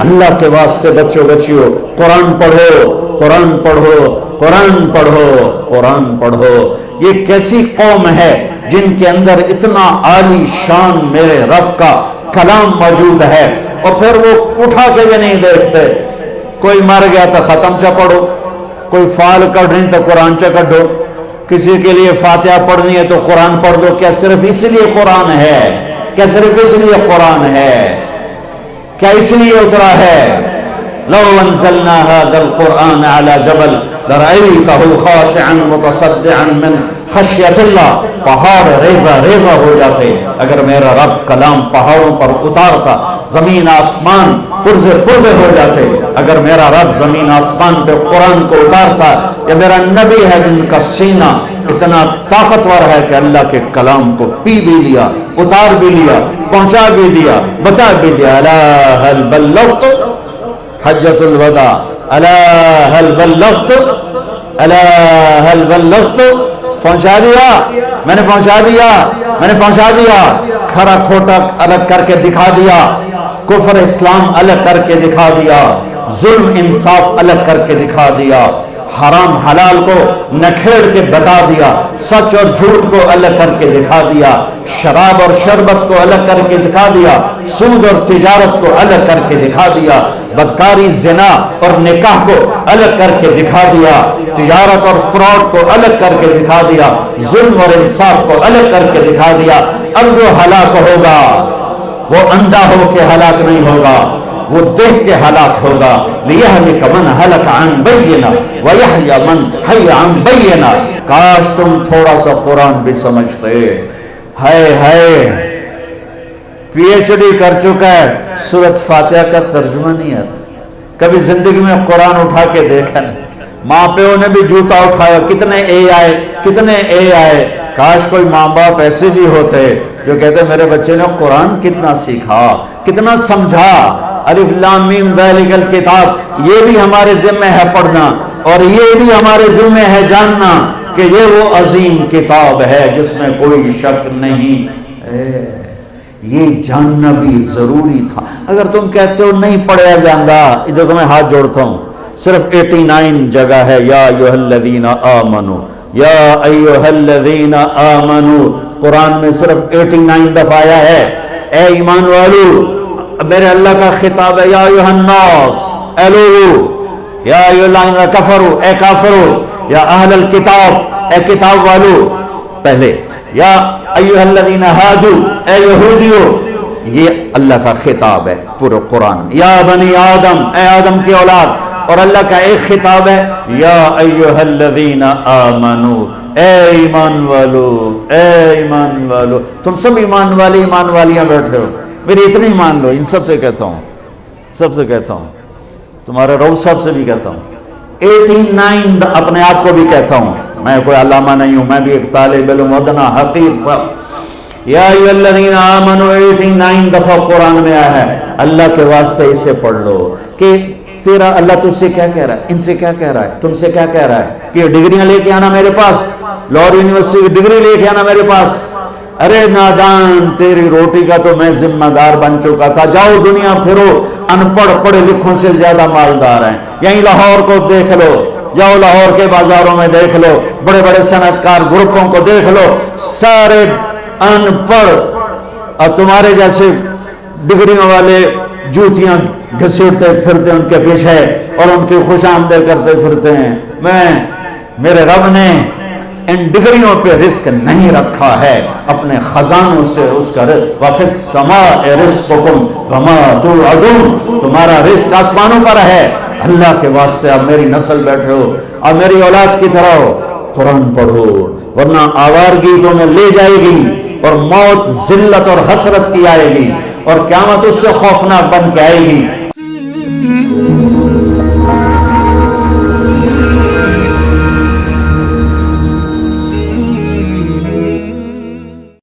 اللہ کے واسطے بچوں بچیوں قرآن پڑھو، قرآن پڑھو، قرآن پڑھو، قرآن پڑھو۔ یہ کیسی قوم ہے جن کے اندر اتنا عالی شان میرے رب کا کلام موجود ہے، اور پھر وہ اٹھا کے بھی نہیں دیکھتے۔ کوئی مر گیا تو ختم چا پڑھو، کوئی فال کڑھنی تو قرآن چا کڑھو، کسی کے لیے فاتحہ پڑھنی ہے تو قرآن پڑھ دو۔ کیا صرف اس لیے قرآن ہے؟ کیا صرف اس لیے قرآن ہے؟ کیا اس لیے اترا ہے؟ لو انزلنا هذا القرآن على جبل لرأيته خاشعا متصدعا من خشیت اللہ، پہاڑ ریزہ ریزہ ہو جاتے اگر میرا رب کلام پہاڑوں پر اتارتا، زمین آسمان پرزے پرزے ہو جاتے اگر میرا رب زمین آسمان پہ قرآن کو اتارتا۔ یہ میرا نبی ہے جن کا سینہ اتنا طاقتور ہے کہ اللہ کے کلام کو پی بھی لیا، اتار بھی لیا، پہنچا بھی دیا، بتا بھی دیا۔ الا هل بلغت حجۃ الوداع، الا هل بلغت، الا هل بلغت، پہنچا دیا، میں نے پہنچا دیا، میں نے پہنچا دیا۔ کھرا کھوٹا الگ کر کے دکھا دیا، کفر اسلام الگ کر کے دکھا دیا، ظلم انصاف الگ کر کے دکھا دیا، حرام حلال کو نکھیڑ کے بتا دیا، سچ اور جھوٹ کو الگ کر کے دکھا دیا، شراب اور شربت کو الگ کر کے دکھا دیا، سود اور تجارت کو الگ کر کے دکھا دیا، بدکاری زنا اور نکاح کو الگ کر کے دکھا دیا، تجارت اور فراڈ کو الگ کر کے دکھا دیا، ظلم اور انصاف کو الگ کر کے دکھا دیا۔ اب جو ہلاک ہوگا وہ اندھا ہو کے ہلاک نہیں ہوگا، وہ دیکھ کے ہلاک ہوگا۔ لِيَهْلِكَ مَنْ هَلَكَ عَنْ بَيِّنَةٍ وَيَحْيَى مَنْ حَيَّ عَنْ بَيِّنَةٍ۔ کاش تم تھوڑا سا قرآن بھی سمجھتے۔ ہائے پی ایچ ڈی کر چکا ہے، سورۃ فاتحہ کا ترجمہ نہیں آتا، کبھی زندگی میں قرآن اٹھا کے دیکھا نہیں۔ ماں پیو نے بھی جوتا اٹھایا، کتنے اے آئے، کتنے اے آئے۔ کاش کوئی ماں باپ ایسے بھی ہوتے جو کہتے میرے بچے نے قرآن کتنا سیکھا، کتنا سمجھا۔ الف لام میم ذالک الکتاب، یہ بھی ہمارے ذمہ ہے پڑھنا، اور یہ بھی ہمارے ذمہ ہے جاننا کہ یہ وہ عظیم کتاب ہے جس میں کوئی شک نہیں ہے۔ یہ جاننا بھی ضروری تھا۔ اگر تم کہتے ہو نہیں پڑھا جاندہ، ادھر کو میں ہاتھ جوڑتا ہوں، صرف 89 جگہ ہے یا ایھا الذین آمنو، یا ایھا الذین آمنو، قرآن میں صرف 89 دفعہ آیا ہے۔ اے ایمان والو، میرے اللہ کا خطاب ہے، یا ایھا الناس، اے لوگو، یا ایھا الذین کفروا، اے کافرو، یا اہل الکتاب، اے کتاب والو پہلے، یا ایھا الذین ہادو، اے یہودیو، یہ اللہ کا خطاب ہے پورے قرآن۔ یا بنی آدم، اے آدم کی اولاد، اور اللہ کا ایک خطاب ہے، یا ایھا الذین آمنو، اے ایمان والو، اے ایمان والو۔ تم سب ایمان والے ایمان والیاں بیٹھے ہو، میری اتنی مان لو، ان سب سے کہتا ہوں، سب سے کہتا ہوں، تمہارے رو صاحب سے بھی کہتا ہوں، 89 اپنے آپ کو بھی کہتا ہوں، میں کوئی علامہ نہیں ہوں، میں بھی ایک طالب علم ودنا حقیر صاحب۔ یا ایھا الذین آمنوا 89 دفعہ قرآن میں آیا ہے۔ اللہ کے واسطے اسے پڑھ لو کہ تیرا اللہ تجھ سے کیا کہہ رہا ہے، ان سے کیا کہہ رہا ہے، تم سے کیا کہہ رہا ہے کہ یہ ڈگریاں لے کے آنا میرے پاس، لاہور یونیورسٹی کی ڈگری لے کے آنا میرے پاس۔ ارے نادان، تیری روٹی کا تو میں ذمہ دار بن چکا تھا۔ جاؤ دنیا پھرو، ان پڑھ پڑھے لکھوں سے زیادہ مالدار ہیں۔ یہیں لاہور کو دیکھ لو، جاؤ لاہور کے بازاروں میں دیکھ لو، بڑے بڑے صنعت کار گروپوں کو دیکھ لو، سارے ان پڑھ، اور تمہارے جیسے ڈگریوں والے جوتیاں گھسیٹتے پھرتے ان کے پیچھے اور ان کی خوش آمدید کرتے پھرتے ہیں۔ میرے رب نے ان ڈگریوں پہ رزق نہیں رکھا ہے، اپنے خزانوں سے اس کا رزق، وَفِي السَّمَاءِ رِزْقُكُمْ وَمَا تُوعَدُونَ، تمہارا رزق آسمانوں پر ہے۔ اللہ کے واسطے اب میری نسل بیٹھے ہو، اب میری اولاد کی طرح ہو، قرآن پڑھو، ورنہ آوارگی تمہیں لے جائے گی، اور موت ذلت اور حسرت کی آئے گی، اور قیامت اس سے خوفناک بن کے آئے گی۔